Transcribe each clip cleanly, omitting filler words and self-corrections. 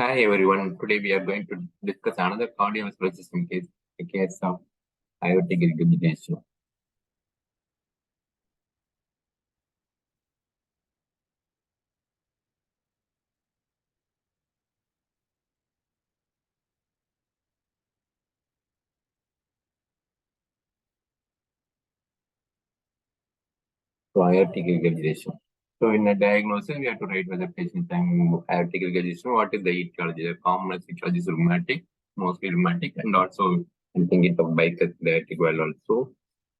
Hi everyone. Today we are going to discuss another cardiovascular system case of aortic regurgitation. So aortic regurgitation. So in the diagnosis, we have to write whether patient having aortic regurgitation. What is the etiology? The common etiology is rheumatic, mostly rheumatic, and also I'm thinking of bicuspid valve also.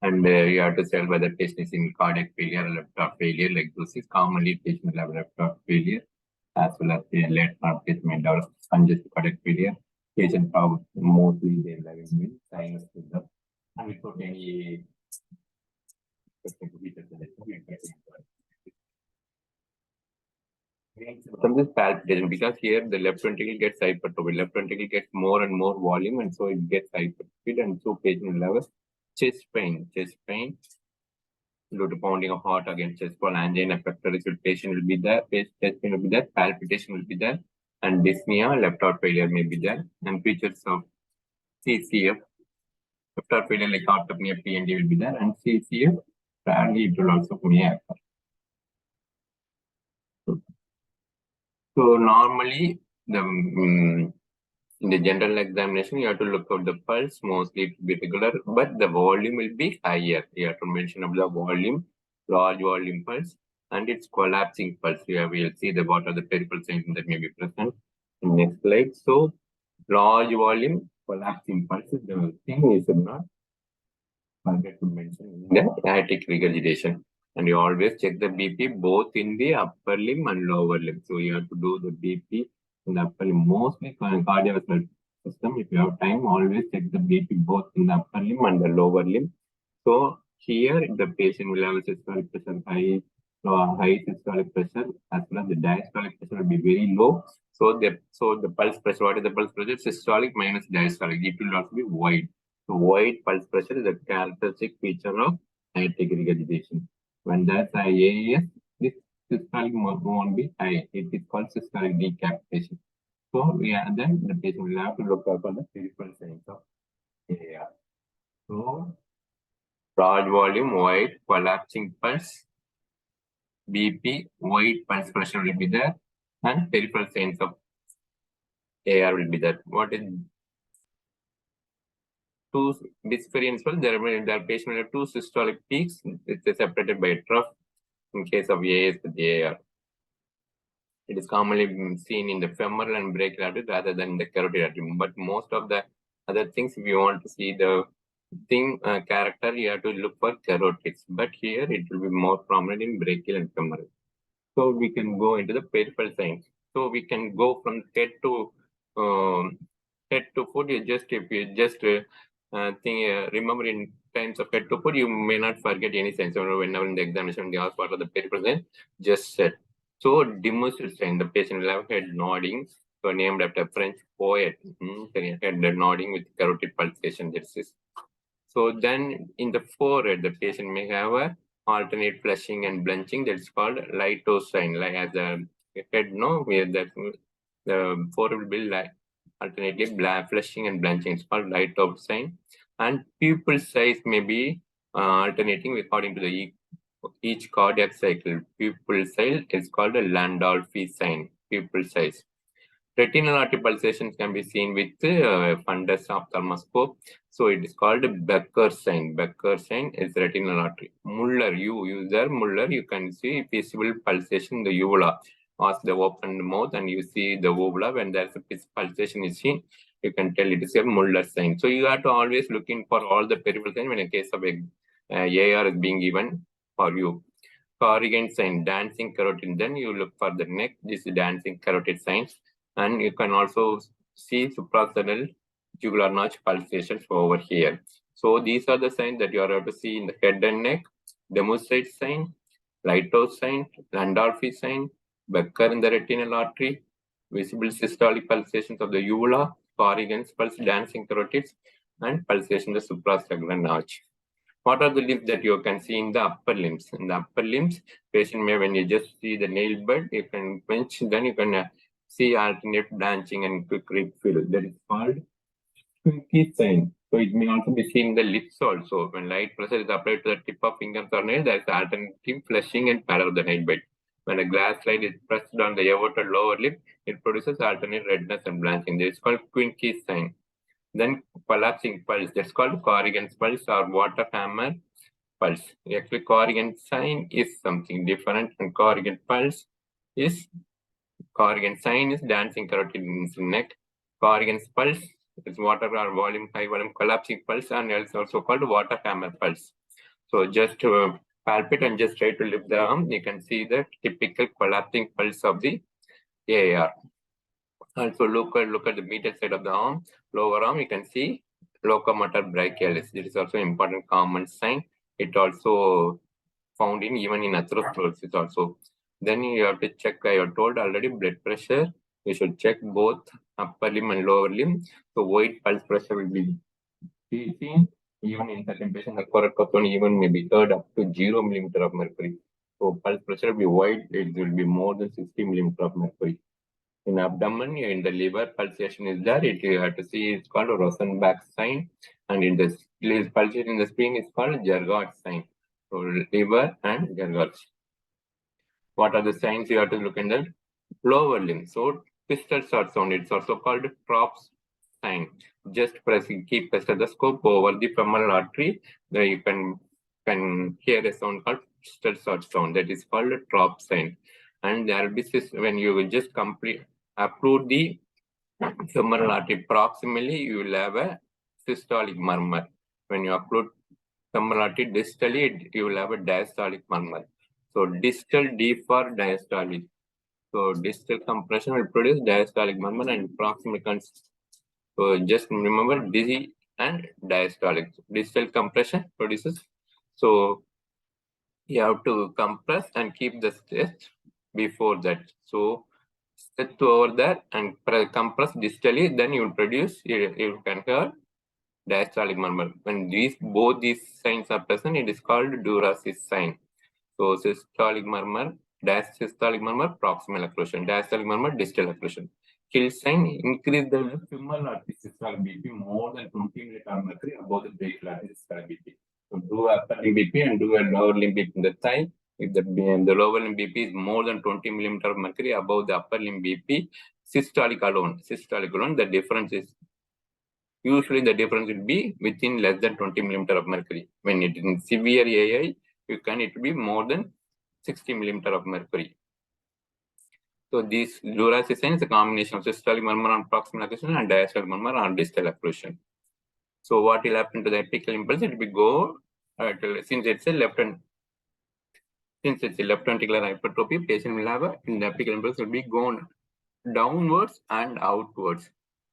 And you have to tell whether patient is in cardiac failure or left heart failure. Like this is commonly patient will have left heart failure, as well as the late patient may develop congestive cardiac failure. Patient probably mostly they are living with sinus rhythm and without any symptoms is palpitation, because here the left ventricle gets hypertrophy. Left ventricle gets more and more volume, and so it gets hypertrophy, and so patient will have a chest pain due to pounding of heart against chest wall, angina pectoris. Patient will be there, chest pain will be there, palpitation will be there, and dyspnea, left heart failure may be there, and features of CCF, left heart failure like heart apnea, PND will be there, and CCF, rarely it will also may occur. So normally the in the general examination, you have to look at the pulse, mostly it will be regular, but the volume will be higher. You have to mention of the volume, large volume pulse, and it's collapsing pulse. We'll see the what are the peripheral signs that may be present in next slide. So large volume, collapsing pulse is the thing you should not forget to mention in the aortic regurgitation. And you always check the BP both in the upper limb and lower limb. So you have to do the BP in the upper limb, mostly cardiovascular system. If you have time, always check the BP both in the upper limb and the lower limb. So here the patient will have a systolic pressure high systolic pressure, as well as the diastolic pressure will be very low. So the pulse pressure, what is the pulse pressure? Systolic minus diastolic. It will also be wide. So wide pulse pressure is a characteristic feature of aortic regurgitation. When there's AAS, this systolic won't be high. It is called systolic decapitation. So then the patient will have to look out for the peripheral signs of AAR. So large volume, wide, collapsing pulse, BP, wide pulse pressure will be there, and peripheral signs of AR will be there. What is two dyspharia? Well, there patient will have two systolic peaks. It's separated by a trough in case of AS with AR. It is commonly seen in the femoral and brachial artery rather than the carotid artery. But most of the other things, if you want to see the character, you have to look for carotids. But here it will be more prominent in brachial and femoral. So we can go into the peripheral signs. So we can go from head to foot. If you just remember in times of head to foot, you may not forget any signs. So whenever in the examination they ask what are the peripheral signs, just set. So demonstrate sign, the patient will have head nodding. So named after French poet, head nodding with carotid pulsation. So then in the forehead, the patient may have a alternate flushing and blanching. That's called lighthouse sign. Like as a head, where the forehead will be alternately flushing and blanching. It's called lighthouse sign. And pupil size may be alternating according to each cardiac cycle. Pupil size is called a Landolfi sign. Pupil size. Retinal artery pulsations can be seen with fundus ophthalmoscope. So it is called Becker sign. Becker sign is retinal artery. Muller, Muller, you can see visible pulsation in the uvula. Ask the open mouth and you see the uvula. When there's a pulsation is seen, you can tell it is a Muller sign. So you have to always look in for all the peripheral signs when a case of AR is being given for you. Corrigan sign, dancing carotid. Then you look for the neck. This is dancing carotid signs. And you can also see supracernal jugular notch pulsations over here. So these are the signs that you are able to see in the head and neck. Demonstrate sign, lighthouse sign, Landolfi sign, Becker in the retinal artery, visible systolic pulsations of the uvula, Corrigan's pulse, dancing carotids, and pulsation of the supracircular notch. What are the limbs that you can see in the upper limbs? In the upper limbs, patient may, when you just see the nail bed, you can pinch, then you can see alternate branching and quick refill. That is called Twinkie sign. So it may also be seen in the lips also. When light pressure is applied to the tip of fingers or nail, there is alternative flushing and parallel of the night bite. When a glass slide is pressed on the aorta lower lip, it produces alternate redness and blanching. This is called Twinkie sign. Then collapsing pulse. That's called Corrigan's pulse or water hammer pulse. Actually, Corrigan sign is something different, and Corrigan pulse is Corrigan sign is dancing carotid in the neck. Corrigan's pulse is water or volume, high volume collapsing pulse, and it's also called water hammer pulse. So just palpate and just try to lift the arm. You can see the typical collapsing pulse of the AR. Also look at the medial side of the arm, lower arm. You can see locomotor brachialis. This is also important common sign. It also found in even in atherosclerosis also. Then you have to check, I have told already, blood pressure. You should check both upper limb and lower limb. So white pulse pressure will be seen even in certain patients. The correct one even may be heard up to 0 millimeter of mercury. So pulse pressure will be wide, it will be more than 60 millimeter of mercury. In abdomen, in the liver, pulsation is there. It you have to see it's called Rosenbach sign, and in the pulsation in the spleen is called Gergard sign. So liver and Gergard. What are the signs you have to look in the lower limb? So pistol shot sound. It's also called Trops sign. Just keep the stethoscope over the femoral artery. There you can hear a sound called pistol shot sound. That is called a Trop sign. And there will be when you will just approve the femoral artery proximally, you will have a systolic murmur. When you upload femoral artery distally, you will have a diastolic murmur. So distal D for diastolic. So distal compression will produce diastolic murmur and proximal. So just remember dizzy and diastolic. Distal compression produces. So you have to compress and keep the chest before that. So set over there and compress distally, then you will produce, you can hear diastolic murmur. When both these signs are present, it is called Durasis sign. So systolic murmur, diastolic murmur, proximal occlusion, diastolic murmur, distal occlusion. Kill sign, increase the femoral artery systolic BP more than 20 millimeter of mercury above the brachial artery systolic BP. So do upper limb BP and do a lower limb BP in the thigh. If the lower limb BP is more than 20 millimeter of mercury above the upper limb BP, systolic alone, the difference is usually the difference will be within less than 20 millimeter of mercury. When it is in severe AI, it will be more than 60 millimeter of mercury. So this Durasis sign is a combination of systolic murmur on proximal occlusion and diastolic murmur on distal occlusion. So what will happen to the apical impulse? It will go since it's a left ventricular hypertrophy, patient will have the apical impulse will be gone downwards and outwards.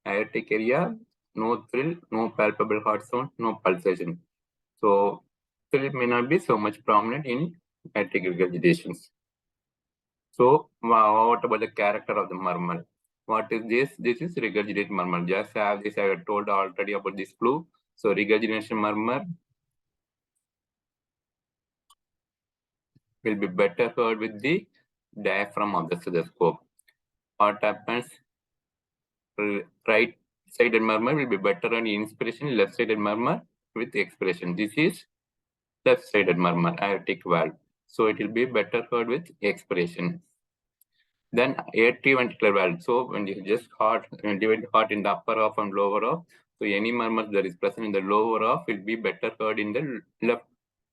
Aortic area, no thrill, no palpable heart sound, no pulsation. So thrill may not be so much prominent in aortic regurgitations. So what about the character of the murmur? What is this? This is regurgitate murmur. Just as this I have told already about this clue. So regurgitation murmur will be better heard with the diaphragm of the stethoscope. What happens? Right-sided murmur will be better on inspiration, left-sided murmur with expiration. This is left-sided murmur, aortic valve. So it will be better heard with expiration. Then atrioventricular valve. So when you just divide heart in the upper half and lower half, so any murmur that is present in the lower half will be better heard in the left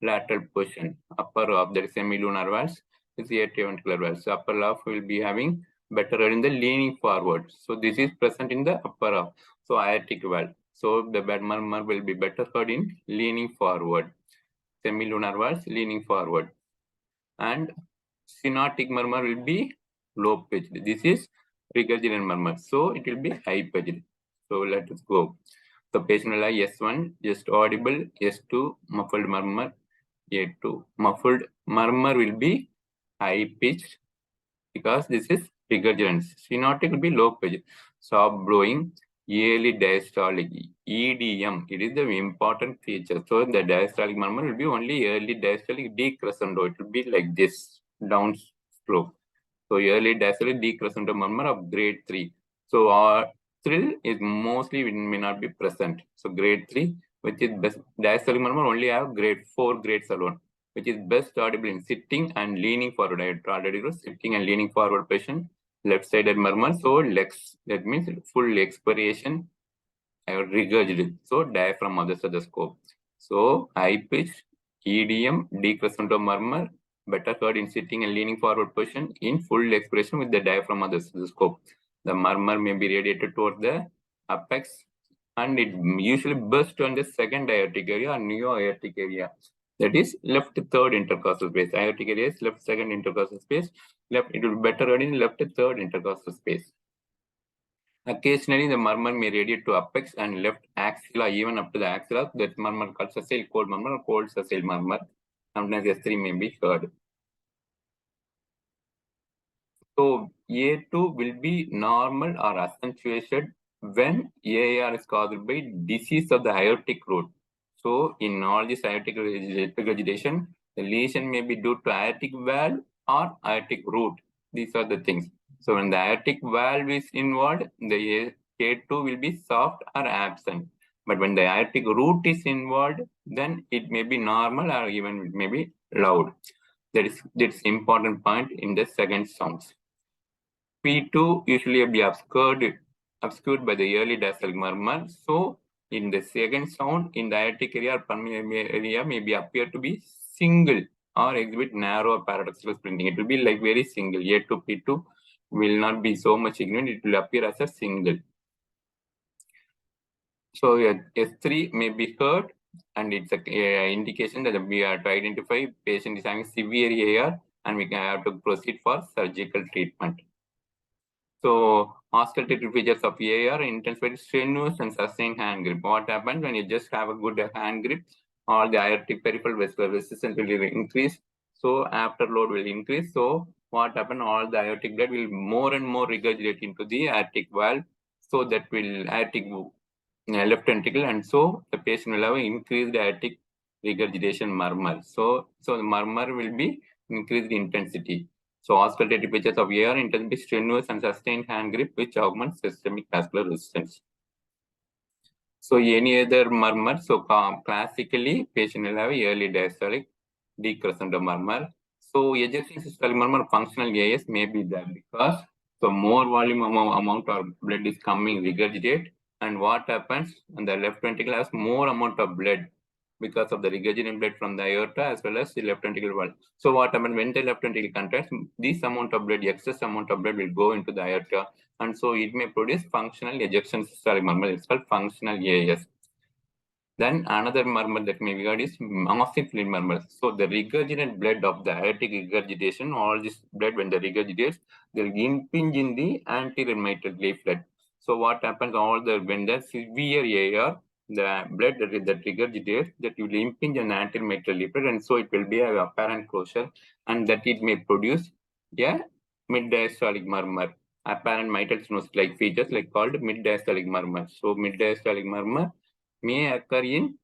lateral portion. Upper half, that is semilunar valves, is the atrioventricular valve. So upper half will be having better heard in the leaning forward. So this is present in the upper half. So aortic valve. So the bad murmur will be better heard in leaning forward. Semilunar valves leaning forward. And cyanotic murmur will be low pitched. This is regurgitant murmur. So it will be high pitched. So let us go. The patient will have S1, just audible, S2, muffled murmur, A2. Muffled murmur will be high pitched because this is regurgitant. Cyanotic will be low pitched. Soft blowing, early diastolic, EDM. It is the important feature. So the diastolic murmur will be only early diastolic decrescendo. It will be like this, down slope. So early diastolic decrescendo murmur of grade 3. So our thrill is mostly may not be present. So grade 3, which is best diastolic murmur only have grade 4 grades alone, which is best audible in sitting and leaning forward. I already wrote sitting and leaning forward patient, left-sided murmur. So legs, that means full expiration, regurgitate. So diaphragm of the stethoscope. So high pitch, EDM, decrescendo murmur, better heard in sitting and leaning forward position in full expiration with the diaphragm of the stethoscope. The murmur may be radiated toward the apex and it usually bursts on the second aortic area or neo-aortic area. That is left third intercostal space. Aortic area is left second intercostal space. Left, it will be better heard in left third intercostal space. Occasionally, the murmur may radiate to apex and left axilla, even up to the axilla. That murmur called sessile cold murmur or cold sessile murmur. Sometimes S3 may be heard. So A2 will be normal or accentuated when AR is caused by disease of the aortic root. So in all this aortic regurgitation, the lesion may be due to aortic valve or aortic root. These are the things. So when the aortic valve is involved, the A2 will be soft or absent. But when the aortic root is involved, then it may be normal or even it may be loud. That's important point in the second sounds. P2 usually be obscured by the early diastolic murmur. So in the second sound, in the aortic area or pulmonary area may be appear to be single or exhibit narrow paradoxical splinting. It will be like very single. A2, P2 will not be so much ignorant. It will appear as a single. So S3 may be heard and it's an indication that we are to identify patient is having severe AR and we can have to proceed for surgical treatment. So auscultative features of AR intensified strenuous and sustained hand grip. What happens when you just have a good hand grip? All the aortic peripheral vascular resistance will increase. So after load will increase. So what happens? All the aortic blood will more and more regurgitate into the aortic valve. So that will aortic left ventricle, and so the patient will have increased aortic regurgitation murmur. So the murmur will be increased intensity. So auscultative features of AR intensity, strenuous and sustained hand grip, which augments systemic vascular resistance. So any other murmur, so classically patient will have early diastolic decrescendo murmur. So ejection systolic murmur functional AS may be there because so more volume amount of blood is coming regurgitate, and what happens? And the left ventricle has more amount of blood because of the regurgitating blood from the aorta as well as the left ventricle wall. So what happens when the left ventricle contracts? This amount of blood, excess amount of blood will go into the aorta, and so it may produce functional ejection systolic murmur. It's called functional AS. Then another murmur that may be heard is ossified murmur. So the regurgitant blood of the aortic regurgitation, all this blood when they regurgitates, they'll impinge in the anterior mitral leaflet. So what happens? When the severe AR, the blood that regurgitates, that will impinge on the anterior mitral leaflet, and so it will be an apparent closure, and that it may produce a mid-diastolic murmur. Apparent mitral stenosis-like features like called mid-diastolic murmur. So mid-diastolic murmur may occur in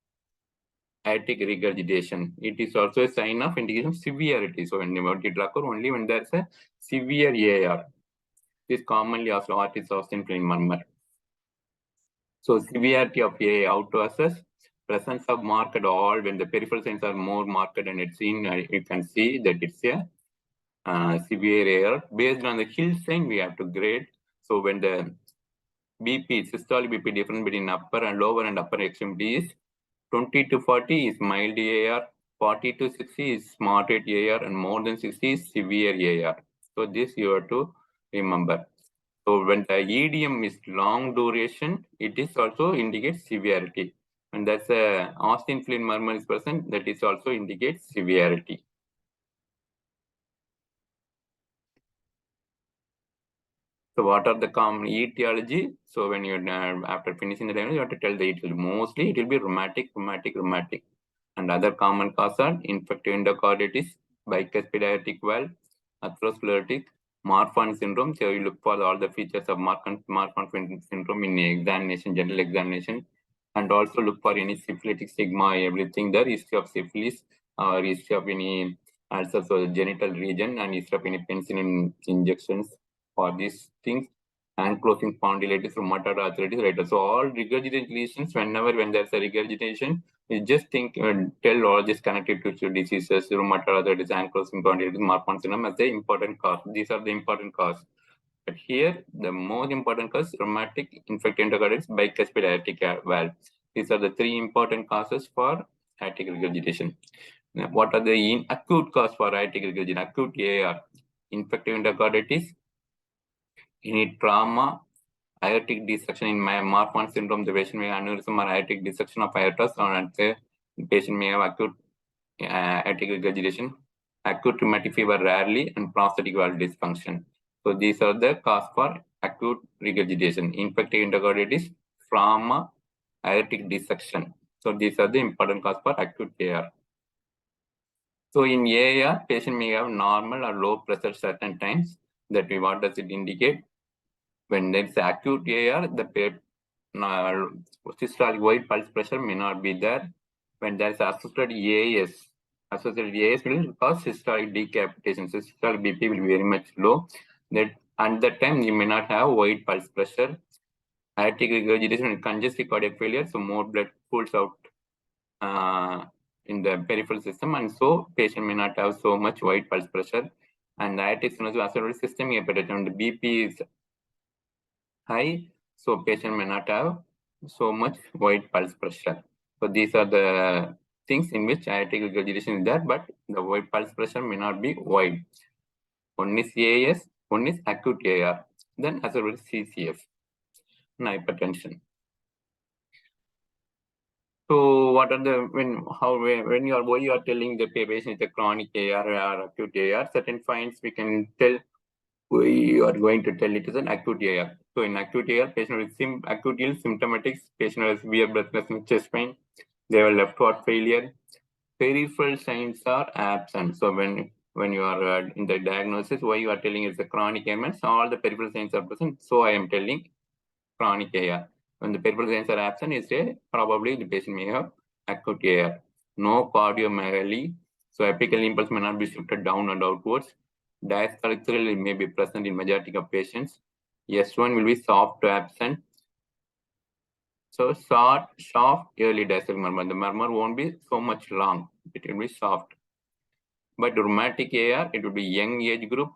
aortic regurgitation. It is also a sign of indication of severity. So when it will occur only when there is a severe AR. This commonly also artist austin murmur. So severity of AR, how to assess? Presence of marked all when the peripheral signs are more marked and it's seen, you can see that it's a severe AR. Based on the Hill sign, we have to grade. So when the BP, systolic BP difference between upper and lower and upper extremity is 20 to 40 is mild AR, 40 to 60 is moderate AR, and more than 60 is severe AR. So this you have to remember. So when the EDM is long duration, it is also indicates severity. When that's a Austin Flynn murmur is present, that is also indicates severity. So what are the common etiology? So when you after finishing the diagnosis, you have to tell the etiology. Mostly it will be rheumatic. And other common causes are infective endocarditis, bicuspid aortic valve, atherosclerotic, Marfan syndrome. So you look for all the features of Marfan syndrome in examination, general examination, and also look for any syphilitic stigma, everything there, history of syphilis or history of any also so the genital region, and instead of any penicillin injections for these things, ankylosing spondylitis, rheumatoid arthritis, right? So all regurgitation lesions, when there's a regurgitation, you just think tell all this connective tissue diseases, rheumatoid arthritis, ankylosing spondylitis, Marfan syndrome as the important cause. These are the important cause. But here, the most important cause, rheumatic infected endocarditis, bicuspid aortic valve. These are the three important causes for aortic regurgitation. Now, what are the acute cause for aortic regurgitation? Acute AR, infective endocarditis, any trauma, aortic dissection in Marfan syndrome, the patient may have aneurysm or aortic dissection of aorta, or the patient may have acute aortic regurgitation, acute rheumatic fever rarely, and prostatic valve dysfunction. So these are the cause for acute regurgitation, infective endocarditis, trauma, aortic dissection. So these are the important cause for acute AR. So in AR, patient may have normal or low pressure certain times. That what does it indicate? When there is acute AR, the systolic wide pulse pressure may not be there. When there is associated AS will cause systolic decapitation. So systolic BP will be very much low. That at that time you may not have wide pulse pressure. Aortic regurgitation and congestive cardiac failure, so more blood pulls out in the peripheral system, and so patient may not have so much wide pulse pressure. And aortic stenosis associated systemic hypertension, the BP is high, so patient may not have so much wide pulse pressure. So these are the things in which aortic regurgitation is there, but the wide pulse pressure may not be wide. One is AS, one is acute AR, then as well as CCF, and hypertension. So what are the when you are telling the patient is a chronic AR or acute AR, certain signs we can tell we are going to tell it is an acute AR. So in acute AR, patient with acute ill symptomatics, patient has severe breathlessness, chest pain, they have left heart failure. Peripheral signs are absent. So when you are in the diagnosis, why you are telling it's a chronic ailment, all the peripheral signs are present. So I am telling chronic AR. When the peripheral signs are absent, is probably the patient may have acute AR. No cardiomegaly, so apical impulse may not be shifted down and outwards. Diastolic thrill may be present in majority of patients. S1 will be soft to absent. So soft early diastolic murmur. The murmur won't be so much long. It will be soft. But rheumatic AR, it will be young age group.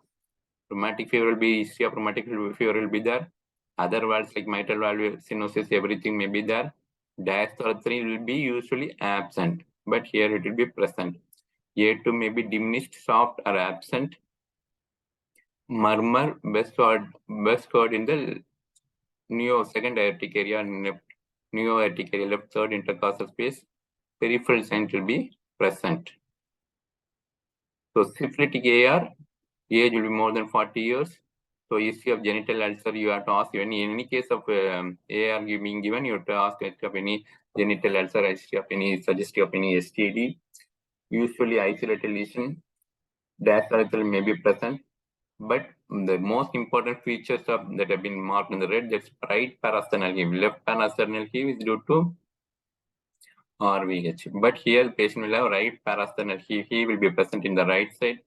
Rheumatic fever will be, history of rheumatic fever will be there. Other valves like mitral valve stenosis, everything may be there. Diastolic thrill will be usually absent, but here it will be present. A2 may be diminished, soft or absent. Murmur best heard in the second aortic area and left aortic area, left third intercostal space. Peripheral signs will be present. So syphilitic AR, age will be more than 40 years. So history of genital ulcer, you have to ask in any case of AR being given, you have to ask history of any genital ulcer, history of any suggestive of any STD. Usually isolated lesion, diastolic may be present. But the most important features that have been marked in the red, that's right parasternal heave. Left parasternal heave is due to RVH. But here the patient will have right parasternal heave. He will be present in the right side.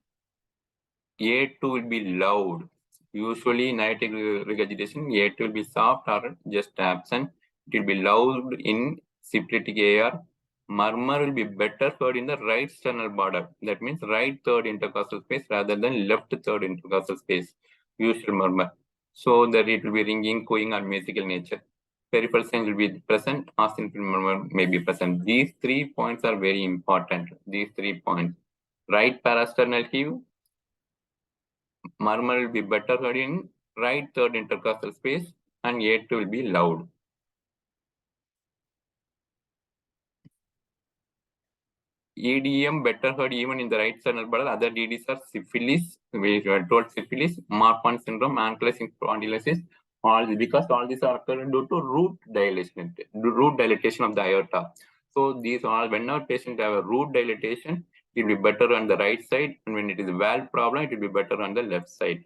A2 will be loud. Usually in aortic regurgitation, A2 will be soft or just absent. It will be loud in syphilitic AR. Murmur will be better heard in the right sternal border. That means right third intercostal space rather than left third intercostal space. Usual murmur. So that it will be ringing, cooing, or musical nature. Peripheral signs will be present. Eosinophilic murmur may be present. These 3 points are very important. These 3 points. Right parasternal heave. Murmur will be better heard in right third intercostal space, and A2 will be loud. EDM better heard even in the right sternal border. Other DDs are syphilis, we told syphilis, Marfan syndrome, ankylosing spondylosis, because all these are occurring due to root dilatation of the aorta. So these are, whenever patient have a root dilatation, it will be better on the right side, and when it is a valve problem, it will be better on the left side.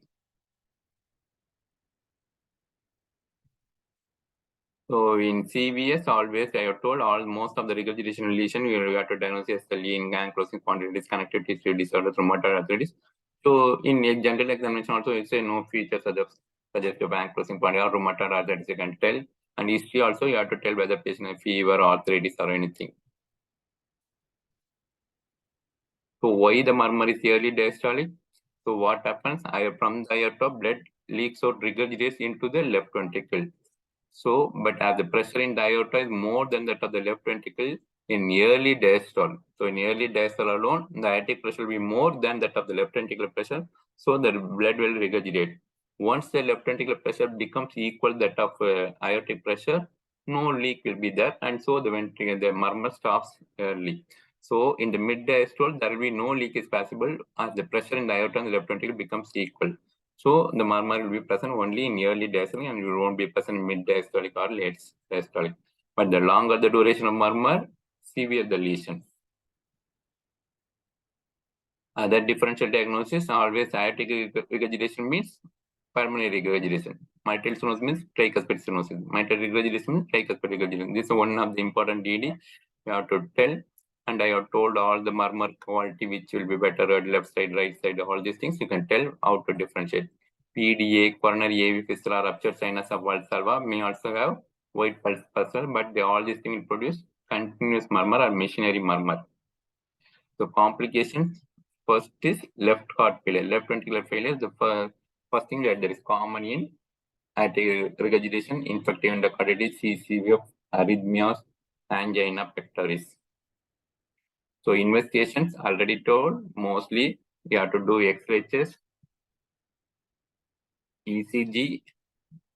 So in CVS, always I have told most of the regurgitation lesion we have to diagnose as the lean gang closing spondylitis, connective tissue disorders, rheumatoid arthritis. So in a general examination also, you say no features suggest a bank closing spondylitis or rheumatoid arthritis. You can tell, and history also you have to tell whether patient has fever, arthritis, or anything. So why the murmur is early diastolic? So what happens? From the aorta, blood leaks out, regurgitates into the left ventricle. So, but as the pressure in the aorta is more than that of the left ventricle in early diastole. So in early diastole alone, the aortic pressure will be more than that of the left ventricular pressure. So the blood will regurgitate. Once the left ventricular pressure becomes equal that of aortic pressure, no leak will be there, and so the murmur stops early. So in the mid diastole, there will be no leak is possible as the pressure in the aorta and the left ventricle becomes equal. So the murmur will be present only in early diastolic and it won't be present in mid diastolic or late diastolic. But the longer the duration of murmur, severe the lesion. Other differential diagnosis always aortic regurgitation means pulmonary regurgitation. Mitral stenosis means tricuspid stenosis. Mitral regurgitation means tricuspid regurgitation. This is one of the important DD you have to tell. And I have told all the murmur quality which will be better at left side, right side, all these things you can tell how to differentiate. PDA, coronary AV fistula, ruptured sinus of Valsalva may also have white pulse vessel, but all these things produce continuous murmur or machinery murmur. So complications, first is left heart failure. Left ventricular failure is the first thing that is common in regurgitation, infective endocarditis, CCV, arrhythmias, angina pectoris. So investigations already told, mostly you have to do X-ray chest, ECG,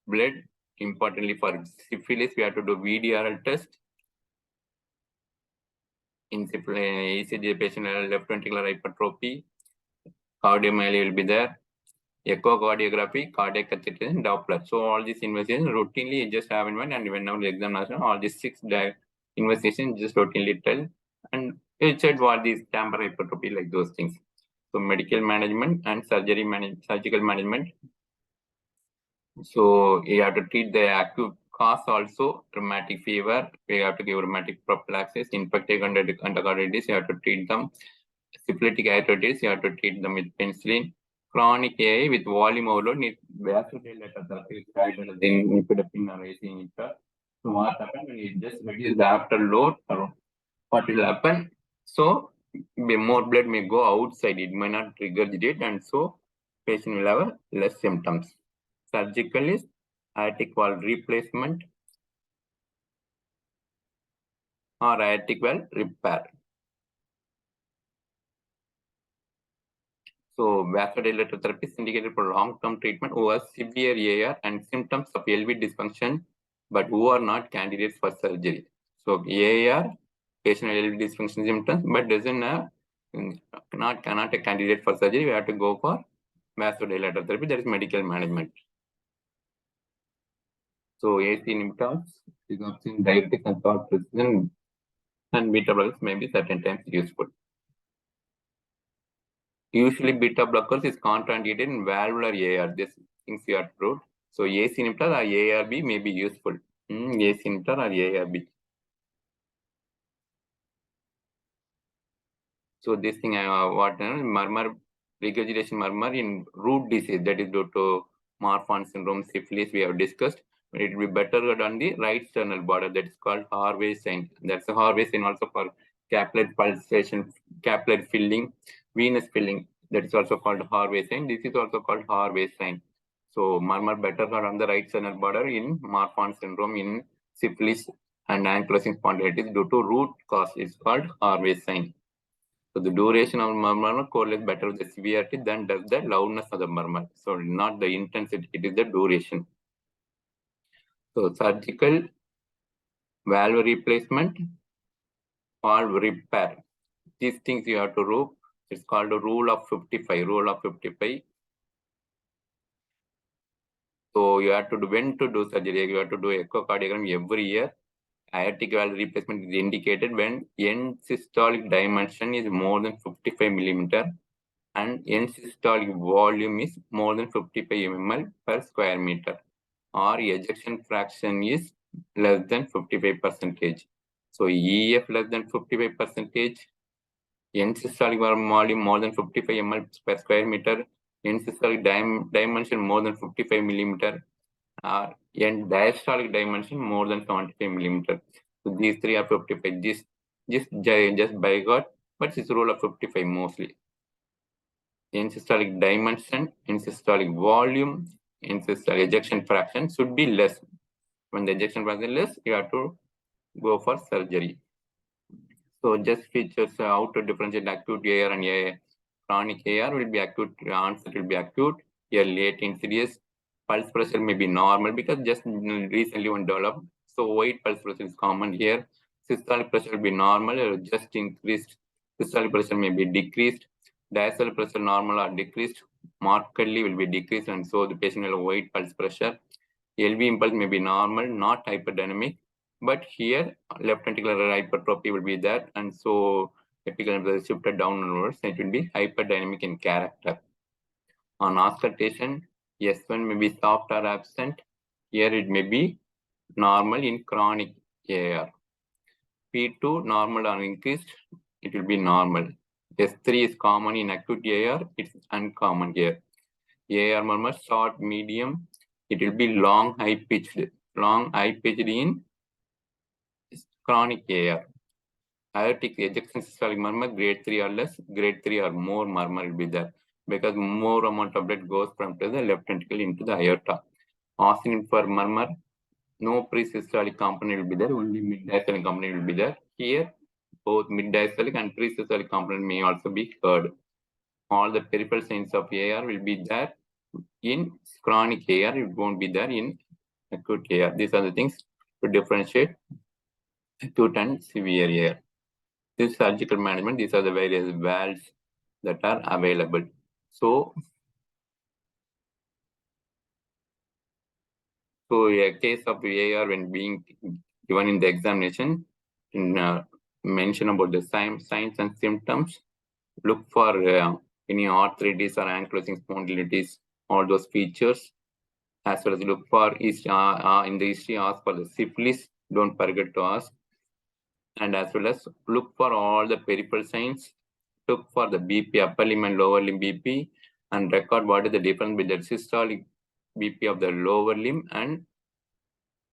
blood. Importantly for syphilis, we have to do VDRL test. In ECG patient left ventricular hypertrophy, cardiomyopathy will be there. Echocardiography, cardiac catheterization, Doppler. So all these investigations routinely just have in mind, and whenever the examination, all these six investigations just routinely tell, and it said what these camber hypertrophy, like those things. So medical management and surgical management. So you have to treat the acute cause also, rheumatic fever. We have to give rheumatic prophylaxis. Infective endocarditis, you have to treat them. Syphilitic hepatitis, you have to treat them with penicillin. Chronic AI with volume overload needs vasodilator therapy, nifedipine or AC inhibitor. So what happens when you just reduce the after load, or what will happen? So more blood may go outside, it may not regurgitate, and so patient will have less symptoms. Surgical is aortic valve replacement or aortic valve repair. So vasodilator therapy is indicated for long-term treatment who has severe AR and symptoms of LV dysfunction, but who are not candidates for surgery. So AR, patient LV dysfunction symptoms, but doesn't have cannot a candidate for surgery. We have to go for vasodilator therapy. That is medical management. So AC inhibitors, digoxin, diuretics, and salt precision and beta blockers may be certain times useful. Usually beta blockers is contraindicated in valvular AR. This things you are proved. So AC inhibitor or ARB may be useful. AC inhibitor or ARB. So this thing what murmur, regurgitation murmur in root disease, that is due to Marfan syndrome, syphilis we have discussed. It will be better on the right sternal border, that is called Harvey sign. That's a Harvey sign also for capillary pulsation, capillary filling, venous filling. That is also called Harvey sign. This is also called Harvey sign. So murmur better on the right sternal border in Marfan syndrome, in syphilis and ankylosing spondylitis due to root cause is called Harvey sign. So the duration of murmur correlates better with the severity than does the loudness of the murmur. So not the intensity, it is the duration. So surgical valve replacement, valve repair. These things you have to do. It's called the rule of 55. Rule of 55. So you have to do when to do surgery. You have to do echocardiogram every year. Aortic valve replacement is indicated when end systolic dimension is more than 55 millimeter and end systolic volume is more than 55 mmol per square meter, or ejection fraction is less than 55%. So EF less than 55%, end systolic volume more than 55 ml per square meter, end systolic dimension more than 55 millimeter, and diastolic dimension more than 75 millimeter. So these three are 55. Just by God, but it's rule of 55 mostly. End systolic dimension, end systolic volume, end systolic ejection fraction should be less. When the ejection fraction is less, you have to go for surgery. So just features how to differentiate acute AR and chronic AR will be acute, onset will be acute, late insidious. Pulse pressure may be normal because just recently one developed. So wide pulse pressure is common here. Systolic pressure will be normal or just increased. Systolic pressure may be decreased. Diastolic pressure normal or decreased. Markedly will be decreased, and so the patient will have wide pulse pressure. LV impulse may be normal, not hyperdynamic. But here, left ventricular hypertrophy will be there, and so epical will be shifted downwards. It will be hyperdynamic in character. On auscultation, S1 may be soft or absent. Here it may be normal in chronic AR. P2 normal or increased, it will be normal. S3 is common in acute AR, it's uncommon here. AR murmur short, medium, it will be long, high pitched in chronic AR. Aortic ejection systolic murmur, grade 3 or less, grade 3 or more murmur will be there because more amount of blood goes from the left ventricle into the aorta. Asking for murmur, no pre-systolic component will be there, only mid-diastolic component will be there. Here, both mid-diastolic and pre-systolic component may also be heard. All the peripheral signs of AR will be there in chronic AR, it won't be there in acute AR. These are the things to differentiate acute and severe AR. This surgical management, these are the various valves that are available. So a case of AR when being given in the examination, mention about the signs and symptoms, look for any arthritis or ankylosing spondylitis, all those features, as well as look for in the history, ask for the syphilis, don't forget to ask, and as well as look for all the peripheral signs, look for the BP, upper limb and lower limb BP, and record what is the difference between the systolic BP of the lower limb and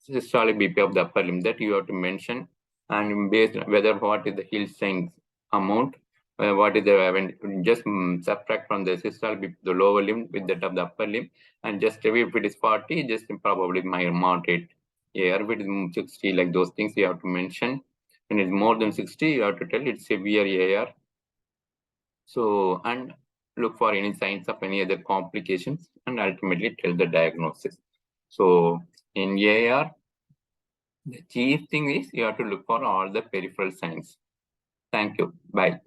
systolic BP of the upper limb. That you have to mention, and based on whether what is the heel strength amount, what is the event, just subtract from the systolic BP the lower limb with that of the upper limb, and just if it is 40, just probably my moderate. If it is 60, like those things you have to mention. When it's more than 60, you have to tell it's severe AR. So, and look for any signs of any other complications and ultimately tell the diagnosis. So, in AR, the chief thing is you have to look for all the peripheral signs. Thank you. Bye.